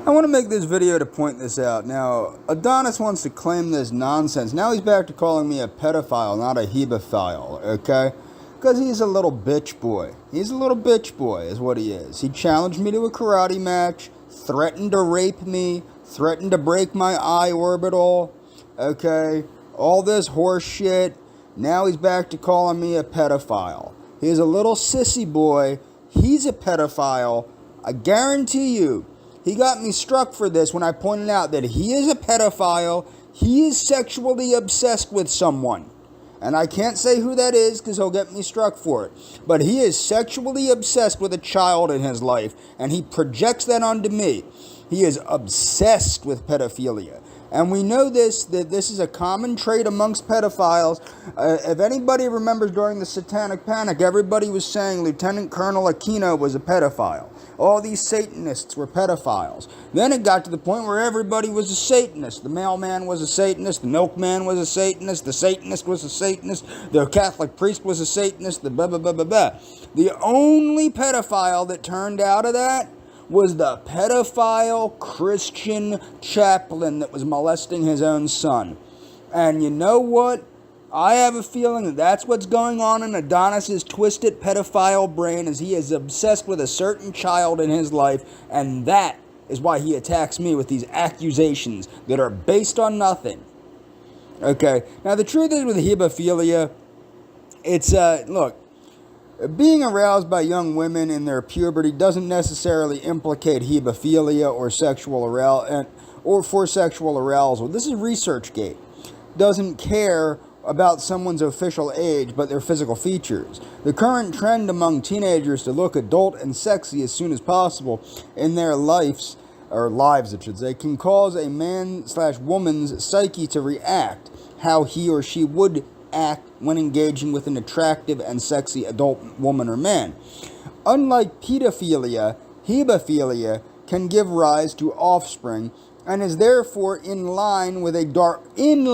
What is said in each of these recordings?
I want to make this video to point this out. Now, Adonis wants to claim this nonsense. Now he's back to calling me a pedophile, not a hebephile, okay? Because he's a little bitch boy. He's a little bitch boy is what he is. He challenged me to a karate match, threatened to rape me, threatened to break my eye orbital, okay? All this horse shit. Now he's back to calling me a pedophile. He's a little sissy boy. He's a pedophile. I guarantee you. He got me struck for this when I pointed out that he is a pedophile. He is sexually obsessed with someone. And I can't say who that is because he'll get me struck for it. But he is sexually obsessed with a child in his life. And he projects that onto me. He is obsessed with pedophilia. And we know that this is a common trait amongst pedophiles. If anybody remembers during the Satanic Panic, everybody was saying Lieutenant Colonel Aquino was a pedophile. All these Satanists were pedophiles. Then it got to the point where everybody was a Satanist. The mailman was a Satanist. The milkman was a Satanist. The Satanist was a Satanist. The Catholic priest was a Satanist. The blah, blah, blah, blah, blah. The only pedophile that turned out of that was the pedophile Christian chaplain that was molesting his own son. And you know what? I have a feeling that that's what's going on in Adonis's twisted pedophile brain, as he is obsessed with a certain child in his life, and that is why he attacks me with these accusations that are based on nothing. Okay, now the truth is with hebephilia, it's, look, being aroused by young women in their puberty doesn't necessarily implicate hebephilia or sexual arousal, or for sexual arousal. This is ResearchGate. Doesn't care about someone's official age, but their physical features. The current trend among teenagers to look adult and sexy as soon as possible in their lives, I should say, can cause a man/woman's psyche to react how he or she would act when engaging with an attractive and sexy adult woman or man. Unlike pedophilia, hebephilia can give rise to offspring and is therefore in line with a Darwinian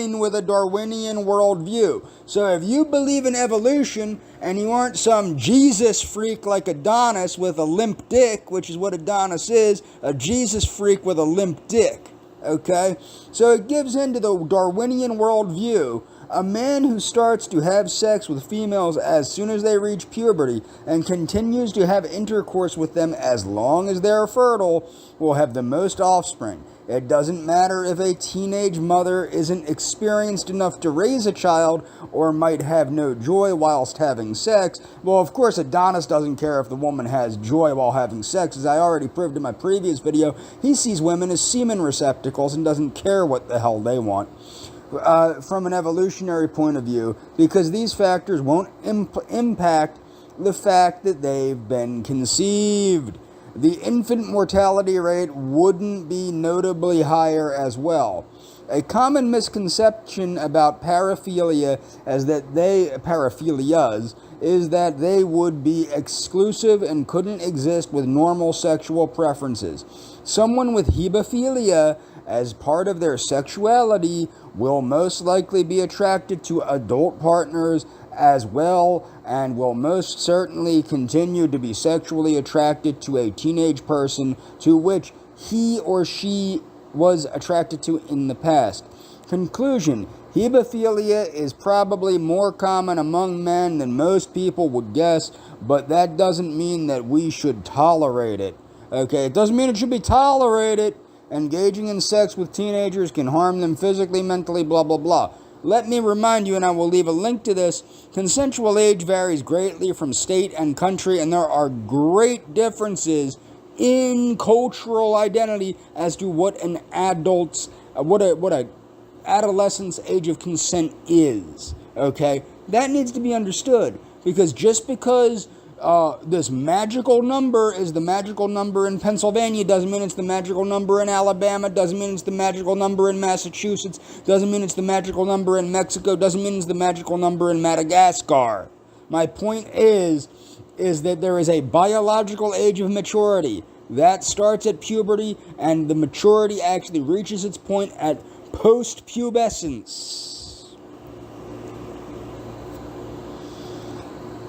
worldview. So if you believe in evolution and you aren't some Jesus freak like Adonis with a limp dick, which is what Adonis is, a Jesus freak with a limp dick, okay? So it gives into the Darwinian worldview. A man who starts to have sex with females as soon as they reach puberty and continues to have intercourse with them as long as they're fertile will have the most offspring. It doesn't matter if a teenage mother isn't experienced enough to raise a child or might have no joy whilst having sex. Well, of course, Adonis doesn't care if the woman has joy while having sex. As I already proved in my previous video, he sees women as semen receptacles and doesn't care what the hell they want. From an evolutionary point of view, because these factors won't impact the fact that they've been conceived. The infant mortality rate wouldn't be notably higher as well. A common misconception about paraphilias is that they would be exclusive and couldn't exist with normal sexual preferences. Someone with hebephilia as part of their sexuality will most likely be attracted to adult partners as well, and will most certainly continue to be sexually attracted to a teenage person to which he or she was attracted to in the past. Conclusion: hebephilia is probably more common among men than most people would guess, but that doesn't mean that we should tolerate it. Okay, it doesn't mean it should be tolerated. Engaging in sex with teenagers can harm them physically, mentally, blah, blah, blah. Let me remind you, and I will leave a link to this, consensual age varies greatly from state and country, and there are great differences in cultural identity as to what an adolescent's age of consent is. Okay? That needs to be understood, because just because this magical number is the magical number in Pennsylvania doesn't mean it's the magical number in Alabama, doesn't mean it's the magical number in Massachusetts, doesn't mean it's the magical number in Mexico, doesn't mean it's the magical number in Madagascar. My point is that there is a biological age of maturity. That starts at puberty, and the maturity actually reaches its point at post-pubescence.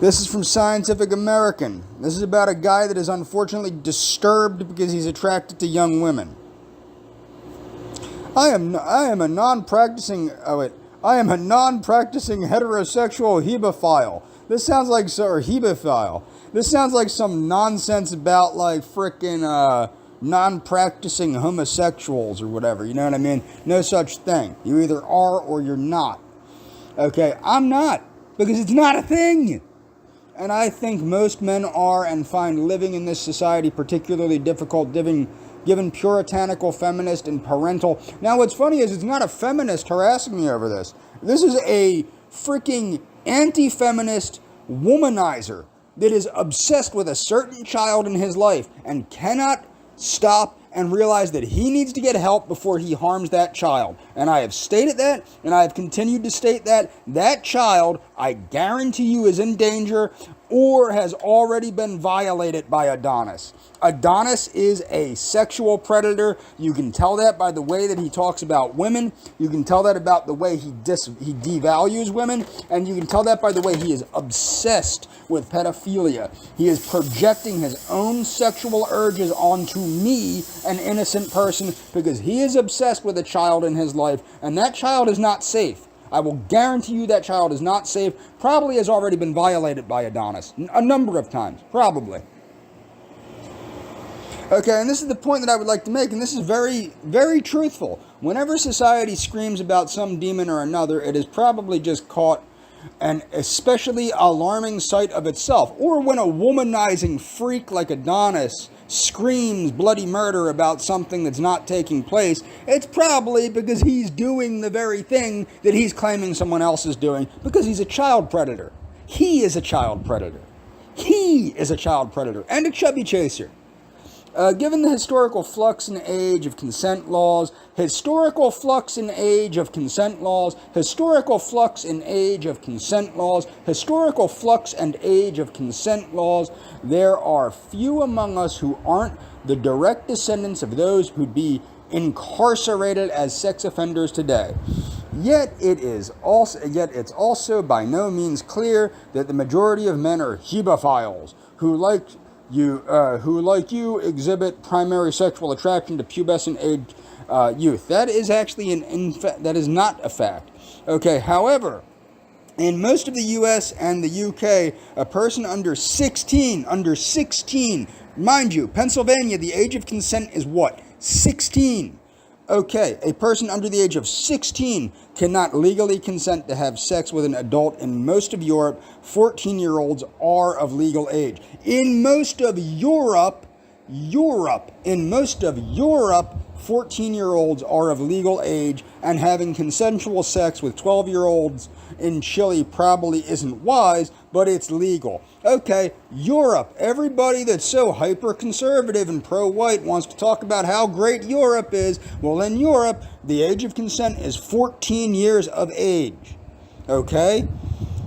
This is from Scientific American. This is about a guy that is unfortunately disturbed because he's attracted to young women. I am a non-practicing heterosexual hebephile. This sounds like hebephile. This sounds like some nonsense about like frickin' non-practicing homosexuals or whatever. You know what I mean? No such thing. You either are or you're not. Okay, I'm not, because it's not a thing. And I think most men are and find living in this society particularly difficult, given puritanical, feminist, and parental. Now, what's funny is it's not a feminist harassing me over this. This is a freaking anti-feminist womanizer that is obsessed with a certain child in his life and cannot stop and realize that he needs to get help before he harms that child. And I have stated that, and I have continued to state that. That child, I guarantee you, is in danger or has already been violated by Adonis. Adonis is a sexual predator. You can tell that by the way that he talks about women. You can tell that about the way he devalues women. And you can tell that by the way he is obsessed with pedophilia. He is projecting his own sexual urges onto me, an innocent person, because he is obsessed with a child in his life, and that child is not safe. I will guarantee you that child is not safe, probably has already been violated by Adonis a number of times, probably. Okay, and this is the point that I would like to make, and this is very, very truthful. Whenever society screams about some demon or another, it is probably just caught an especially alarming sight of itself. Or when a womanizing freak like Adonis screams bloody murder about something that's not taking place, it's probably because he's doing the very thing that he's claiming someone else is doing, because he's a child predator. He is a child predator. He is a child predator and a chubby chaser. Given the historical flux and age of consent laws, there are few among us who aren't the direct descendants of those who'd be incarcerated as sex offenders today. Yet it's also by no means clear that the majority of men are hebephiles who like you exhibit primary sexual attraction to pubescent age youth. That is actually that is not a fact. Okay, however, in most of the US and the UK, a person under 16, mind you, Pennsylvania, the age of consent is what? 16. Okay, a person under the age of 16 cannot legally consent to have sex with an adult. In most of Europe, 14-year-olds are of legal age. In most of Europe, 14-year-olds are of legal age, and having consensual sex with 12-year-olds in Chile probably isn't wise, but it's legal. Okay, Europe. Everybody that's so hyper-conservative and pro-white wants to talk about how great Europe is. Well, in Europe, the age of consent is 14 years of age. Okay?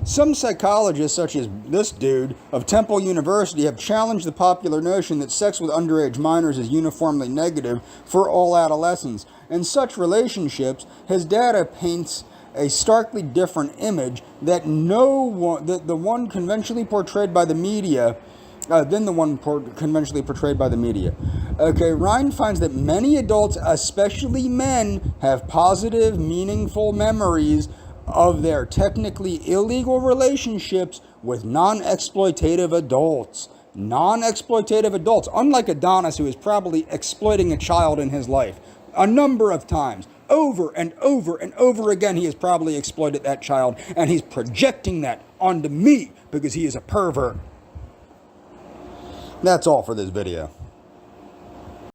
Some psychologists, such as this dude of Temple University, have challenged the popular notion that sex with underage minors is uniformly negative for all adolescents. In such relationships, his data paints a starkly different image that the one conventionally portrayed by the media than the one conventionally portrayed by the media. Okay, Ryan finds that many adults, especially men, have positive, meaningful memories of their technically illegal relationships with non-exploitative adults. Non-exploitative adults, unlike Adonis, who is probably exploiting a child in his life a number of times. Over and over and over again, he has probably exploited that child, and he's projecting that onto me because he is a pervert. That's all for this video.